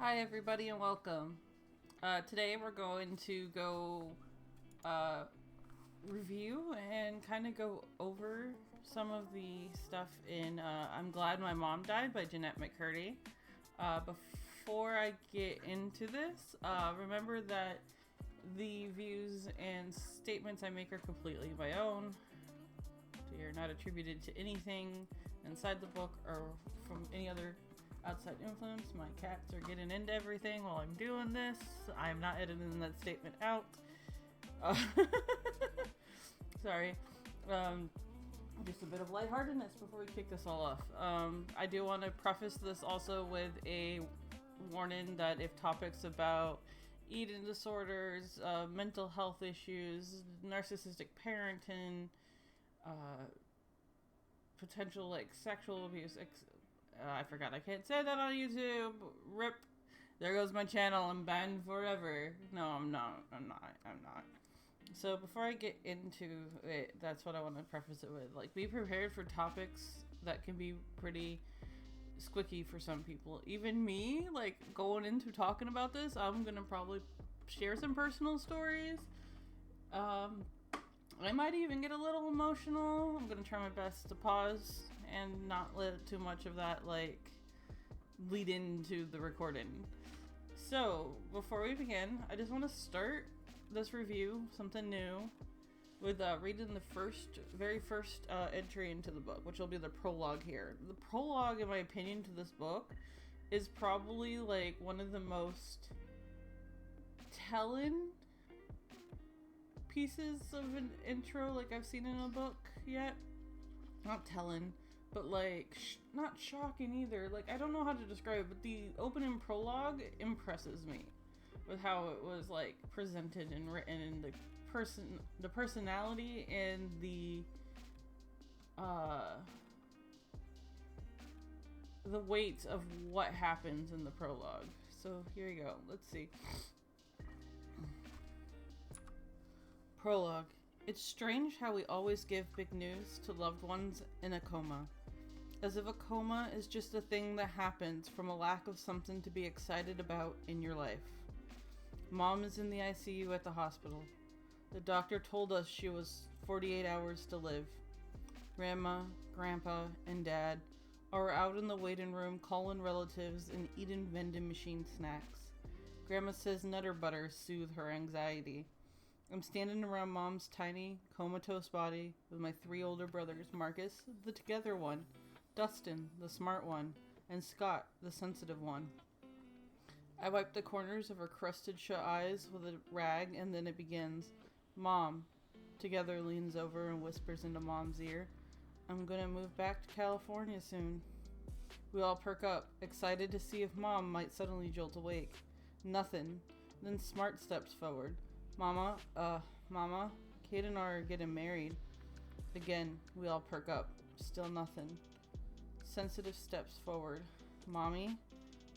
Hi everybody and welcome. Today we're going to go review and kind of go over some of the stuff in I'm Glad My Mom Died by Jennette McCurdy. Before I get into this, remember that the views and statements I make are completely my own. They are not attributed to anything inside the book or from any other outside influence. My cats are getting into everything while I'm doing this. I'm not editing that statement out. Sorry. Just a bit of lightheartedness before we kick this all off. I do want to preface this also with a warning that if topics about eating disorders, mental health issues, narcissistic parenting, potential like sexual abuse, I forgot I can't say that on YouTube. Rip. There goes my channel. I'm banned forever. No, I'm not. So before I get into it, that's what I want to preface it with. Like, be prepared for topics that can be pretty squicky for some people. Even me, like, going into talking about this, I'm going to probably share some personal stories. I might even get a little emotional. I'm going to try my best to pause and not let too much of that, like, lead into the recording. So, before we begin, I just want to start this review, something new, with reading the very first entry into the book, which will be the prologue here. The prologue, in my opinion, to this book is probably, like, one of the most telling pieces of an intro like I've seen in a book yet. Not telling, but like not shocking either. Like, I don't know how to describe it, but the opening prologue impresses me with how it was like presented and written, and the personality and the weight of what happens in the prologue. So here you go. Let's see. Prologue. It's strange how we always give big news to loved ones in a coma. As if a coma is just a thing that happens from a lack of something to be excited about in your life. Mom is in the ICU at the hospital. The doctor told us she was 48 hours to live. Grandma, Grandpa, and Dad are out in the waiting room calling relatives and eating vending machine snacks. Grandma says Nutter Butter soothe her anxiety. I'm standing around Mom's tiny, comatose body with my 3 older brothers, Marcus, the together one, Dustin, the smart one, and Scott, the sensitive one. I wipe the corners of her crusted shut eyes with a rag, and then it begins. Mom. Together leans over and whispers into Mom's ear, I'm gonna move back to California soon. We all perk up, excited to see if Mom might suddenly jolt awake. Nothing. Then Smart steps forward. Mama, Kate and I are getting married. Again, we all perk up. Still nothing. Sensitive steps forward. Mommy,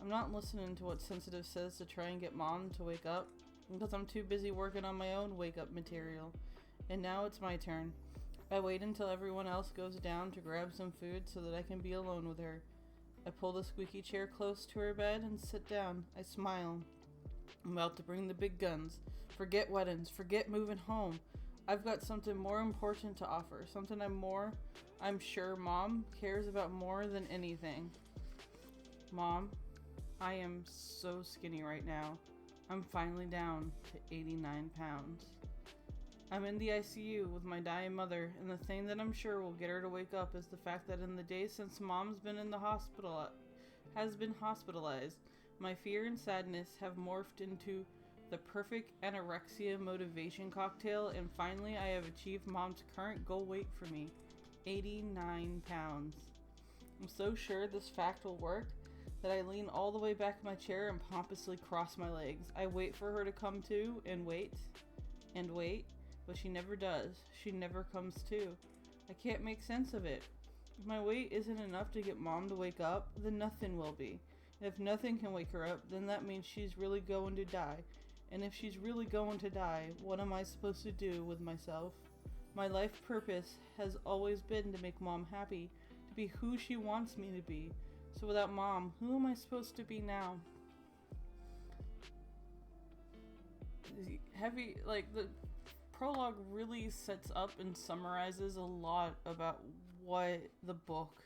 I'm not listening to what Sensitive says to try and get Mom to wake up, because I'm too busy working on my own wake-up material. And now it's my turn. I wait until everyone else goes down to grab some food so that I can be alone with her. I pull the squeaky chair close to her bed and sit down. I smile. I'm about to bring the big guns. Forget weddings. Forget moving home. I've got something more important to offer. Something I'm sure Mom cares about more than anything. Mom, I am so skinny right now. I'm finally down to 89 pounds. I'm in the ICU with my dying mother, and the thing that I'm sure will get her to wake up is the fact that in the days since Mom's been in the hospital, has been hospitalized, my fear and sadness have morphed into the perfect anorexia motivation cocktail, and finally I have achieved Mom's current goal weight for me, 89 pounds. I'm so sure this fact will work that I lean all the way back in my chair and pompously cross my legs. I wait for her to come to and wait, but she never does. She never comes to. I can't make sense of it. If my weight isn't enough to get Mom to wake up, then nothing will be. And if nothing can wake her up, then that means she's really going to die. And if she's really going to die, what am I supposed to do with myself? My life purpose has always been to make Mom happy, to be who she wants me to be. So without Mom, who am I supposed to be now? heavy, like, the prologue really sets up and summarizes a lot about what the book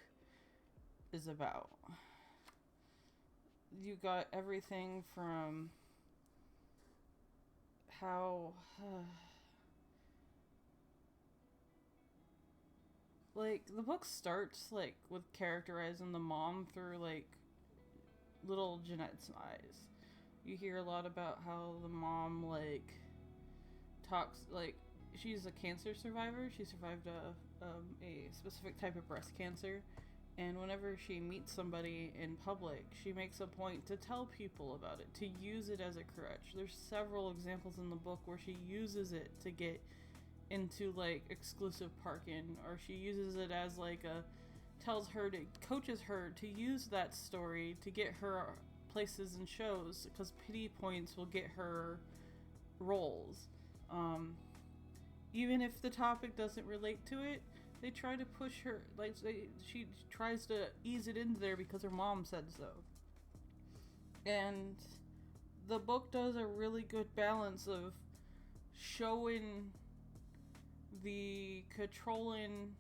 is about. You got everything from how like the book starts like with characterizing the mom through like little Jennette's eyes. You hear a lot about how the mom like talks, like she's a cancer survivor. She survived a specific type of breast cancer, and whenever she meets somebody in public, she makes a point to tell people about it, to use it as a crutch. There's several examples in the book where she uses it to get into like exclusive parking, or she uses it as like coaches her to use that story to get her places and shows, because pity points will get her roles. Even if the topic doesn't relate to it, they try to push her, like she tries to ease it into there because her mom said so. And the book does a really good balance of showing the controlling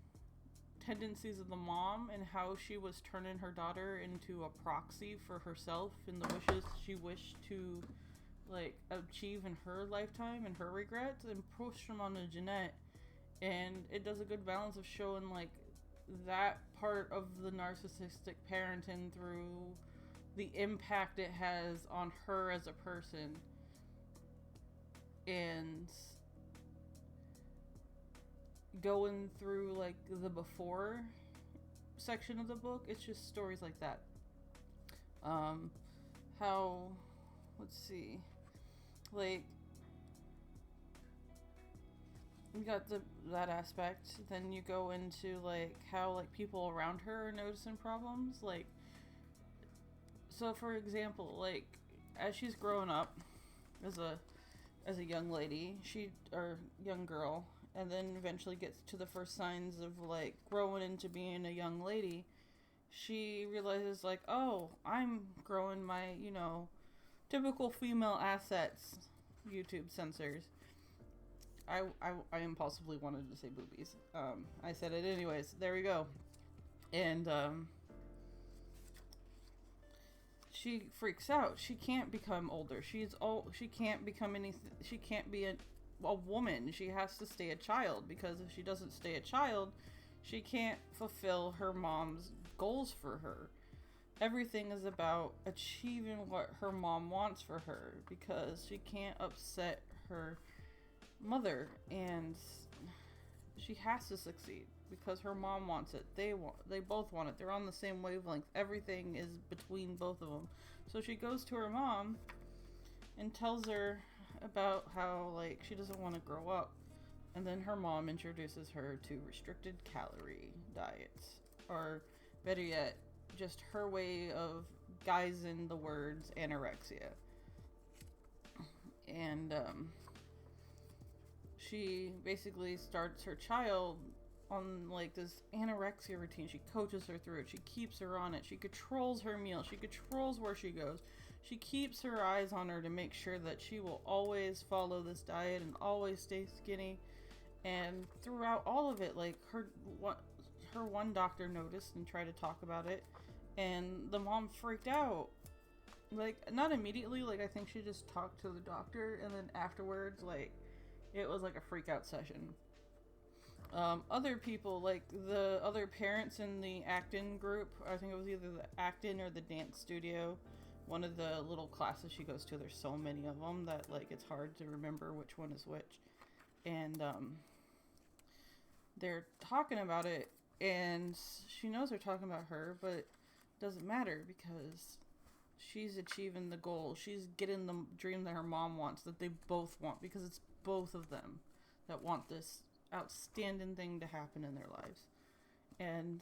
tendencies of the mom and how she was turning her daughter into a proxy for herself and the wishes she wished to like achieve in her lifetime and her regrets, and push them onto Jennette. And it does a good balance of showing like that part of the narcissistic parenting through the impact it has on her as a person. And going through like the before section of the book, it's just stories like that. How, let's see, like you got that aspect. Then you go into like how like people around her are noticing problems. Like, so for example, like as she's growing up as a young lady, or young girl, and then eventually gets to the first signs of like growing into being a young lady, she realizes like, oh, I'm growing my, typical female assets. YouTube censors. I impulsively wanted to say boobies. I said it anyways. There we go. And she freaks out. She can't become older. She can't become anything. She can't be a woman. She has to stay a child, because if she doesn't stay a child, she can't fulfill her mom's goals for her. Everything is about achieving what her mom wants for her, because she can't upset her mother, and she has to succeed because her mom wants it. They both want it. They're on the same wavelength. Everything is between both of them. So she goes to her mom and tells her about how like she doesn't want to grow up, and then her mom introduces her to restricted calorie diets, or better yet, just her way of guising the words anorexia. And she basically starts her child on like this anorexia routine. She coaches her through it. She keeps her on it. She controls her meal. She controls where she goes. She keeps her eyes on her to make sure that she will always follow this diet and always stay skinny. And throughout all of it, like her one doctor noticed and tried to talk about it, and the mom freaked out. Like, not immediately, like I think she just talked to the doctor, and then afterwards, like, it was like a freak out session. Other people, like the other parents in the acting group, I think it was either the acting or the dance studio, one of the little classes she goes to, there's so many of them that like it's hard to remember which one is which. And they're talking about it, and she knows they're talking about her, but it doesn't matter because she's achieving the goal. She's getting the dream that her mom wants, that they both want, because it's both of them that want this outstanding thing to happen in their lives. And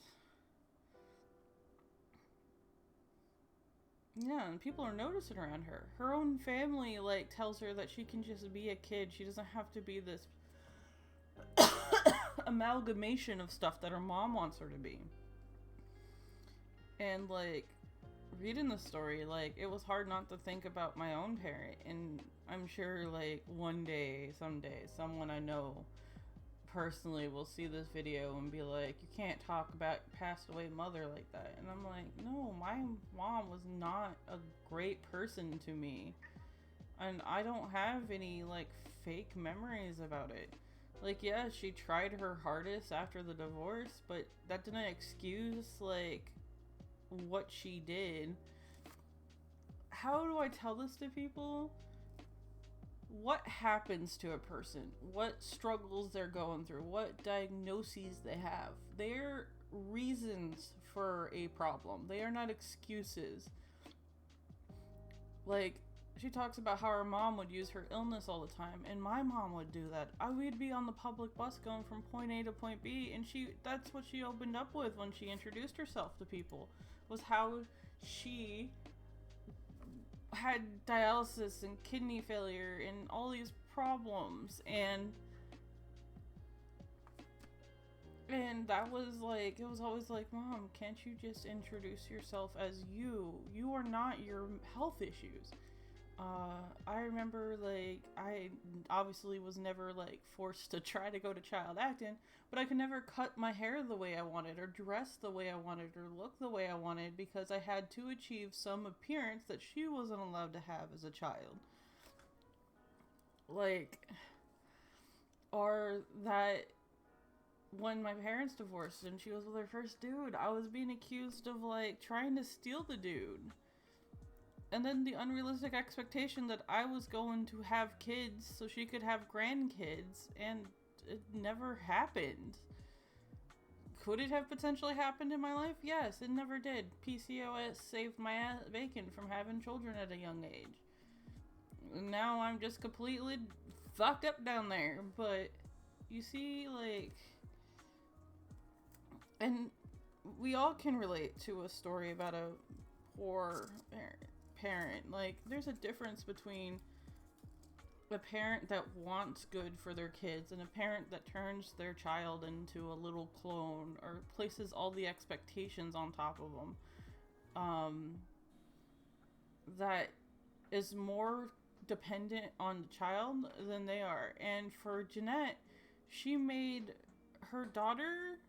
yeah, and people are noticing around her. Her own family like tells her that she can just be a kid. She doesn't have to be this amalgamation of stuff that her mom wants her to be. And like reading the story, like, it was hard not to think about my own parent. And I'm sure, like, one day, someday, someone I know personally will see this video and be like, you can't talk about your passed away mother like that. And I'm like, no, my mom was not a great person to me. And I don't have any, like, fake memories about it. Like, yeah, she tried her hardest after the divorce, but that didn't excuse, like, what she did. How do I tell this to people? What happens to a person? What struggles they're going through? What diagnoses they have? They're reasons for a problem. They are not excuses. Like, she talks about how her mom would use her illness all the time, and my mom would do that. We'd be on the public bus going from point A to point B, and that's what she opened up with when she introduced herself to people, was how she had dialysis and kidney failure and all these problems, and that was like, it was always like, Mom, can't you just introduce yourself as you? You are not your health issues. I remember, like, I obviously was never, like, forced to try to go to child acting, but I could never cut my hair the way I wanted, or dress the way I wanted, or look the way I wanted, because I had to achieve some appearance that she wasn't allowed to have as a child. Like, or that when my parents divorced and she was with her first dude, I was being accused of, like, trying to steal the dude. And then the unrealistic expectation that I was going to have kids so she could have grandkids, and it never happened. Could it have potentially happened in my life? Yes, it never did. PCOS saved my bacon from having children at a young age. Now I'm just completely fucked up down there. But you see, like, and we all can relate to a story about a poor parent. Like, there's a difference between a parent that wants good for their kids and a parent that turns their child into a little clone or places all the expectations on top of them, that is more dependent on the child than they are. And for Jennette, she made her daughter,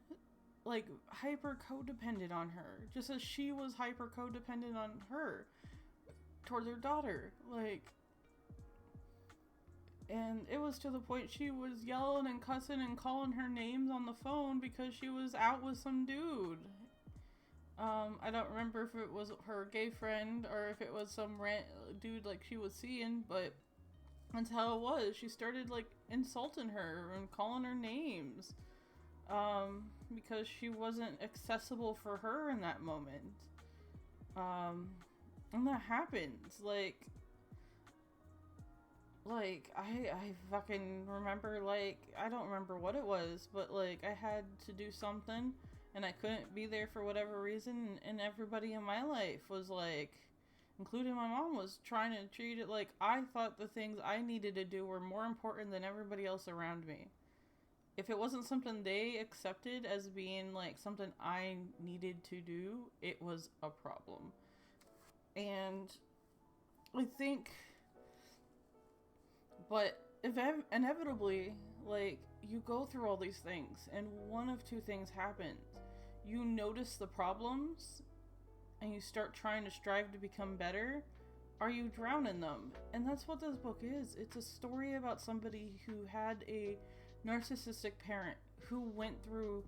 like, hyper codependent on her, just as she was hyper codependent on her towards her daughter. Like, and it was to the point she was yelling and cussing and calling her names on the phone because she was out with some dude. I don't remember if it was her gay friend or if it was some dude, like, she was seeing, but that's how it was. She started, like, insulting her and calling her names, because she wasn't accessible for her in that moment. And that happens. Like, I fucking remember, like, I don't remember what it was, but, like, I had to do something, and I couldn't be there for whatever reason, and everybody in my life was, like, including my mom, was trying to treat it like I thought the things I needed to do were more important than everybody else around me. If it wasn't something they accepted as being, like, something I needed to do, it was a problem. And I think, but inevitably, like, you go through all these things, and one of two things happens. You notice the problems, and you start trying to strive to become better, or you drown in them. And that's what this book is. It's a story about somebody who had a narcissistic parent, who went through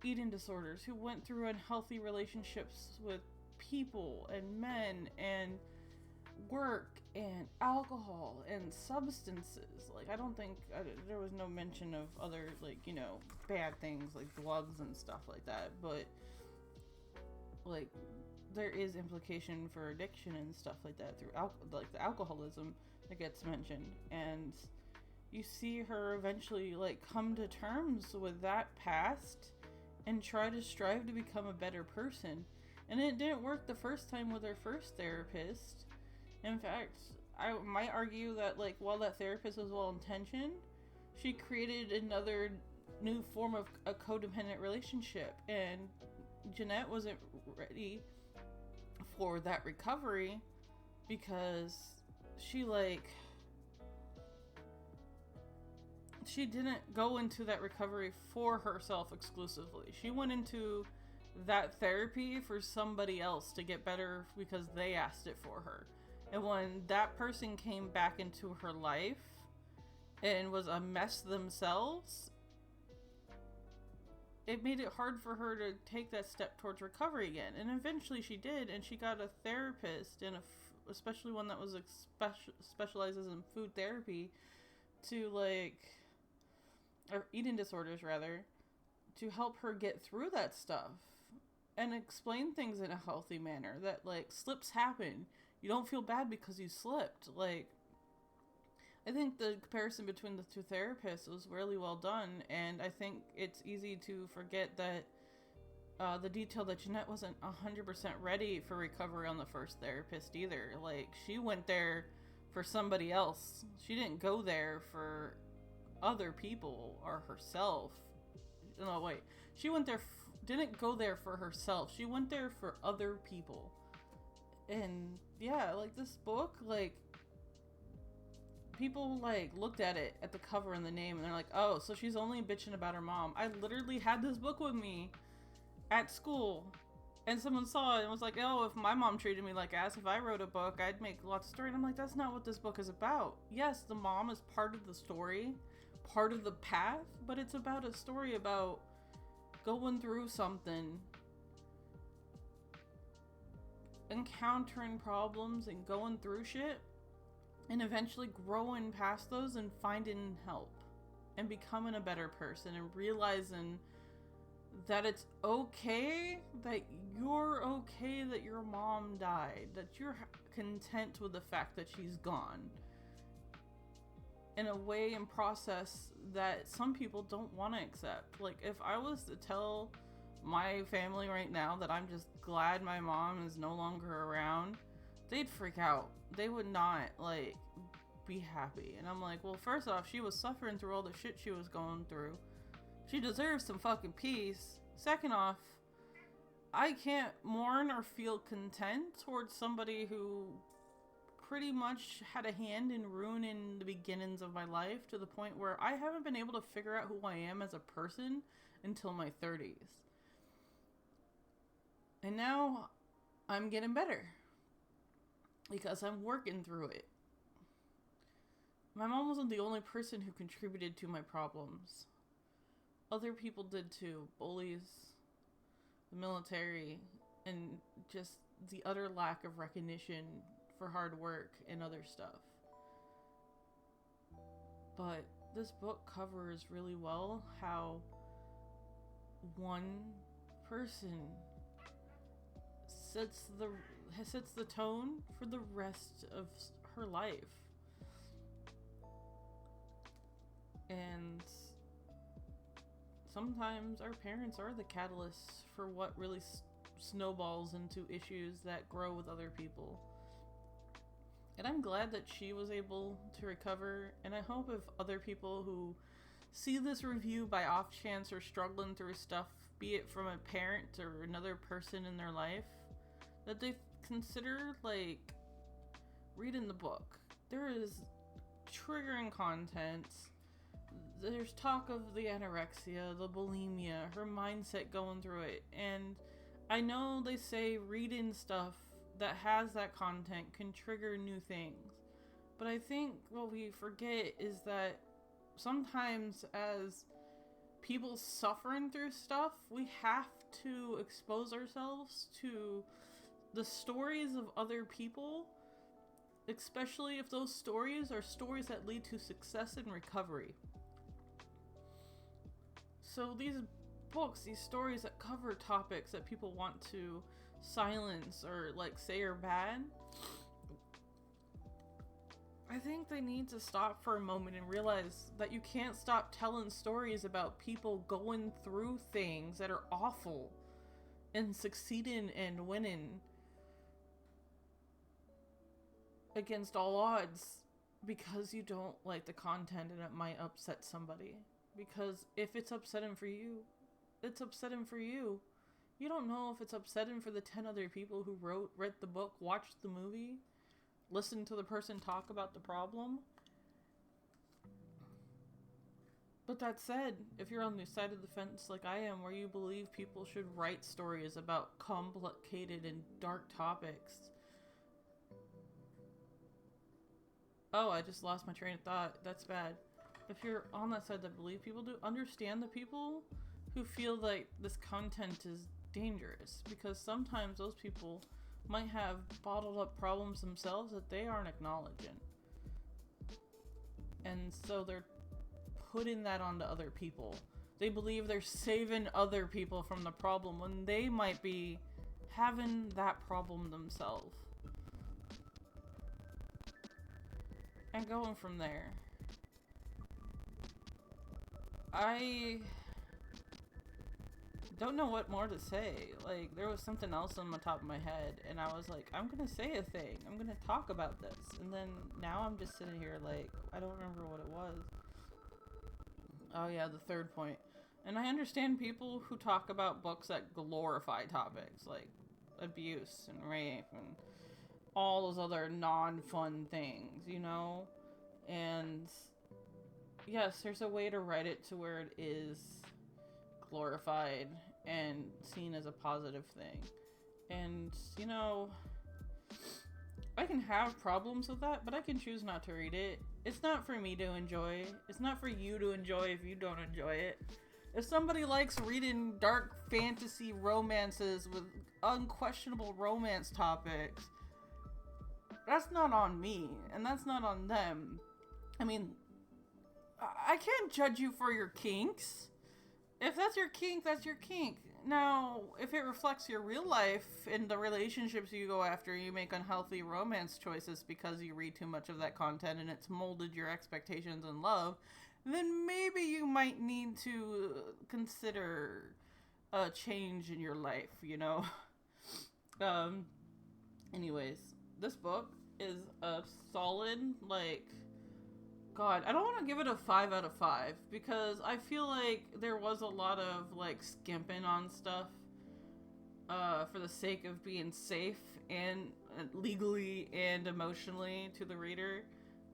eating disorders, who went through unhealthy relationships with people and men and work and alcohol and substances. Like, I don't think there was no mention of other, like, you know, bad things like drugs and stuff like that, but, like, there is implication for addiction and stuff like that through like the alcoholism that gets mentioned. And you see her eventually, like, come to terms with that past and try to strive to become a better person. And it didn't work the first time with her first therapist. In fact, I might argue that, like, while that therapist was well-intentioned, she created another new form of a codependent relationship, and Jennette wasn't ready for that recovery, because she didn't go into that recovery for herself exclusively. She went into that therapy for somebody else to get better because they asked it for her. And when that person came back into her life and was a mess themselves, it made it hard for her to take that step towards recovery again. And eventually she did, and she got a therapist, and especially one that was specializes in food therapy, to or eating disorders rather, to help her get through that stuff and explain things in a healthy manner, that slips happen. You don't feel bad because you slipped. I think the comparison between the two therapists was really well done, and I think it's easy to forget that the detail that Jennette wasn't 100% ready for recovery on the first therapist either. She went there for somebody else. She didn't go there for other people or herself. No, wait. She went there, didn't go there for herself. She went there for other people. And yeah, this book, people looked at it, at the cover and the name, and they're like, oh, so she's only bitching about her mom. I literally had this book with me at school, and someone saw it and was like, oh, if my mom treated me like ass, if I wrote a book, I'd make lots of story. And I'm like, that's not what this book is about. Yes, the mom is part of the story, part of the path, but it's about a story about going through something, encountering problems and going through shit, and eventually growing past those and finding help and becoming a better person and realizing that it's okay, that you're okay that your mom died, that you're content with the fact that she's gone, in a way and process that some people don't want to accept. If I was to tell my family right now that I'm just glad my mom is no longer around, they'd freak out. They would not be happy. And I'm like, well, first off, she was suffering through all the shit she was going through. She deserves some fucking peace. Second off, I can't mourn or feel content towards somebody who pretty much had a hand in ruining the beginnings of my life, to the point where I haven't been able to figure out who I am as a person until my 30s. And now I'm getting better because I'm working through it. My mom wasn't the only person who contributed to my problems. Other people did too. Bullies, the military, and just the utter lack of recognition for hard work and other stuff. But this book covers really well how one person sets the tone for the rest of her life. And sometimes our parents are the catalysts for what really snowballs into issues that grow with other people. And I'm glad that she was able to recover, and I hope if other people who see this review by off chance are struggling through stuff, be it from a parent or another person in their life, that they consider reading the book. There is triggering content. There's talk of the anorexia, the bulimia, her mindset going through it. And I know they say reading stuff that has that content can trigger new things. But I think what we forget is that sometimes as people suffering through stuff, we have to expose ourselves to the stories of other people, especially if those stories are stories that lead to success and recovery. So these books, these stories that cover topics that people want to silence or say are bad, I think they need to stop for a moment and realize that you can't stop telling stories about people going through things that are awful and succeeding and winning against all odds because you don't like the content and it might upset somebody. Because if it's upsetting for you, it's upsetting for you. You don't know if it's upsetting for the 10 other people who read the book, watched the movie, listened to the person talk about the problem. But that said, if you're on the side of the fence like I am, where you believe people should write stories about complicated and dark topics. Oh, I just lost my train of thought. That's bad. If you're on that side that believe people do, understand the people who feel like this content is dangerous. Because sometimes those people might have bottled up problems themselves that they aren't acknowledging. And so they're putting that onto other people. They believe they're saving other people from the problem when they might be having that problem themselves. And going from there. I don't know what more to say. Like, there was something else on the top of my head, and I was like, I'm gonna say a thing. I'm gonna talk about this. And then now I'm just sitting here like, I don't remember what it was. Oh yeah, the third point. And I understand people who talk about books that glorify topics like abuse and rape and all those other non-fun things, you know? And yes, there's a way to write it to where it is glorified and seen as a positive thing. And, you know, I can have problems with that, but I can choose not to read it. It's not for me to enjoy. It's not for you to enjoy if you don't enjoy it. If somebody likes reading dark fantasy romances with unquestionable romance topics, that's not on me, and that's not on them. I mean, I can't judge you for your kinks. If that's your kink, that's your kink. Now, if it reflects your real life and the relationships you go after, you make unhealthy romance choices because you read too much of that content and it's molded your expectations and love, then maybe you might need to consider a change in your life, you know? Anyways, this book is a solid, like, God, I don't want to give it a 5 out of 5 because I feel like there was a lot of like skimping on stuff for the sake of being safe and legally and emotionally to the reader.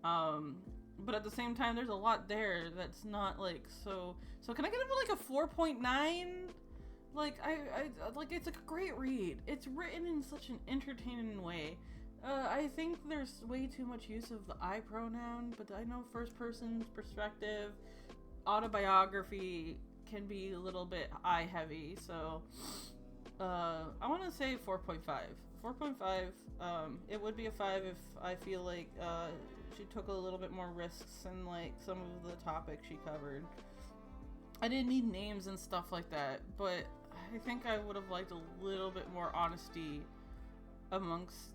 But at the same time, there's a lot there that's not like so. So can I give it like a 4.9? Like I like it's a great read. It's written in such an entertaining way. I think there's way too much use of the I pronoun, but I know first person's perspective, autobiography can be a little bit I heavy, so I want to say 4.5. 4.5, it would be a 5 if I feel like she took a little bit more risks in like some of the topics she covered. I didn't need names and stuff like that, but I think I would have liked a little bit more honesty amongst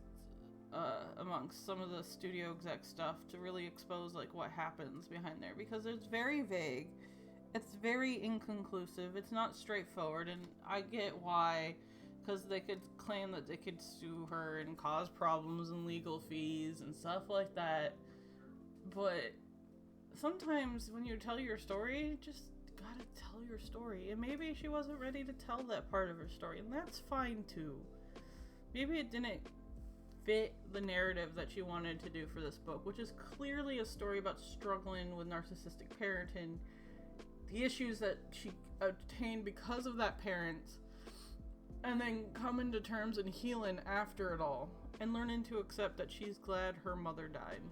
some of the studio exec stuff to really expose like what happens behind there, because it's very vague, it's very inconclusive, it's not straightforward, and I get why, because they could claim that they could sue her and cause problems and legal fees and stuff like that, but sometimes when you tell your story, just gotta tell your story, and maybe she wasn't ready to tell that part of her story, and that's fine too. Maybe it didn't fit the narrative that she wanted to do for this book, which is clearly a story about struggling with narcissistic parenting, the issues that she obtained because of that parent, and then coming to terms and healing after it all, and learning to accept that she's glad her mother died.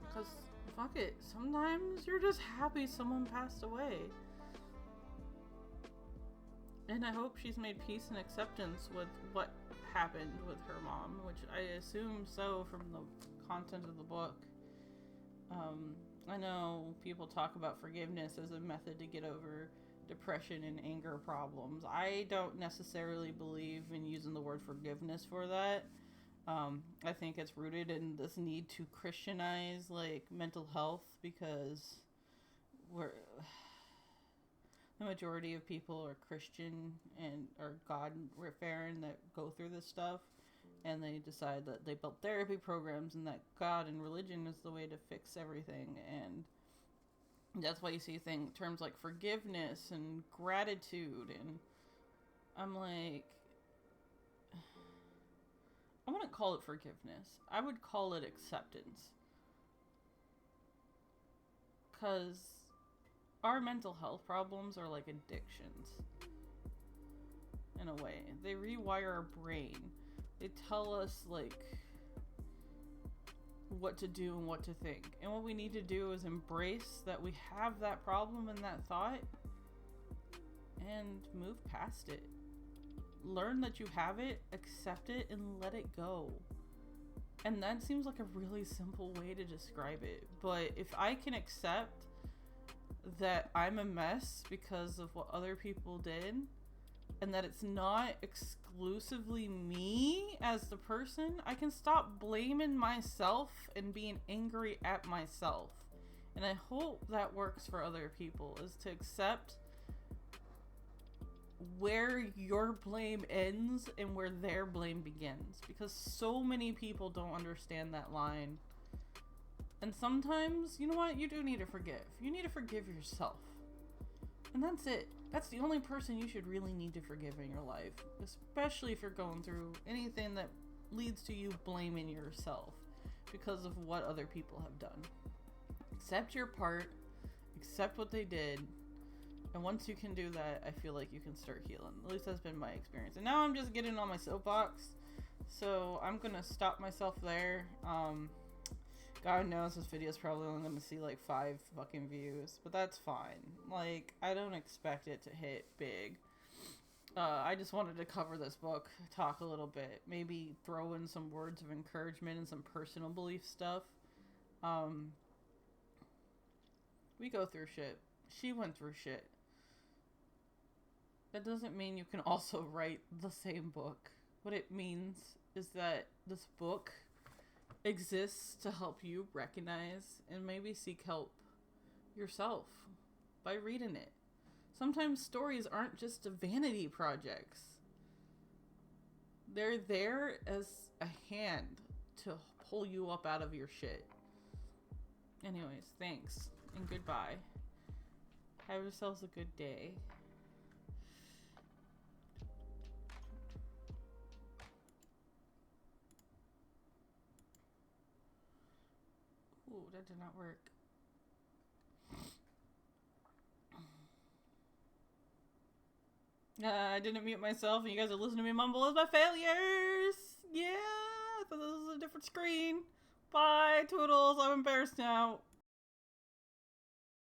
Because, fuck it, sometimes you're just happy someone passed away. And I hope she's made peace and acceptance with what happened with her mom, which I assume so from the content of the book. I know people talk about forgiveness as a method to get over depression and anger problems. I don't necessarily believe in using the word forgiveness for that. I think it's rooted in this need to Christianize like mental health, because the majority of people are Christian and are God-fearing that go through this stuff, and they decide that they built therapy programs and that God and religion is the way to fix everything, and that's why you see terms like forgiveness and gratitude and I'm like, I wouldn't call it forgiveness. I would call it acceptance. Because our mental health problems are like addictions. In a way. They rewire our brain. They tell us, like, what to do and what to think. And what we need to do is embrace that we have that problem and that thought and move past it. Learn that you have it, accept it, and let it go. And that seems like a really simple way to describe it. But if I can accept that I'm a mess because of what other people did, and that it's not exclusively me as the person, I can stop blaming myself and being angry at myself. And I hope that works for other people, is to accept where your blame ends and where their blame begins. Because so many people don't understand that line. And sometimes, you know what? You do need to forgive. You need to forgive yourself. And that's it. That's the only person you should really need to forgive in your life. Especially if you're going through anything that leads to you blaming yourself because of what other people have done. Accept your part. Accept what they did. And once you can do that, I feel like you can start healing. At least that's been my experience. And now I'm just getting on my soapbox. So I'm going to stop myself there. God knows this video is probably only going to see like 5 fucking views. But that's fine. Like, I don't expect it to hit big. I just wanted to cover this book, talk a little bit. Maybe throw in some words of encouragement and some personal belief stuff. We go through shit. She went through shit. That doesn't mean you can also write the same book. What it means is that this book exists to help you recognize and maybe seek help yourself by reading it. Sometimes stories aren't just vanity projects. They're there as a hand to pull you up out of your shit. Anyways, thanks and goodbye. Have yourselves a good day. Ooh, that did not work. I didn't mute myself and you guys are listening to me mumble as my failures. Yeah, I thought this was a different screen. Bye, toodles. I'm embarrassed now.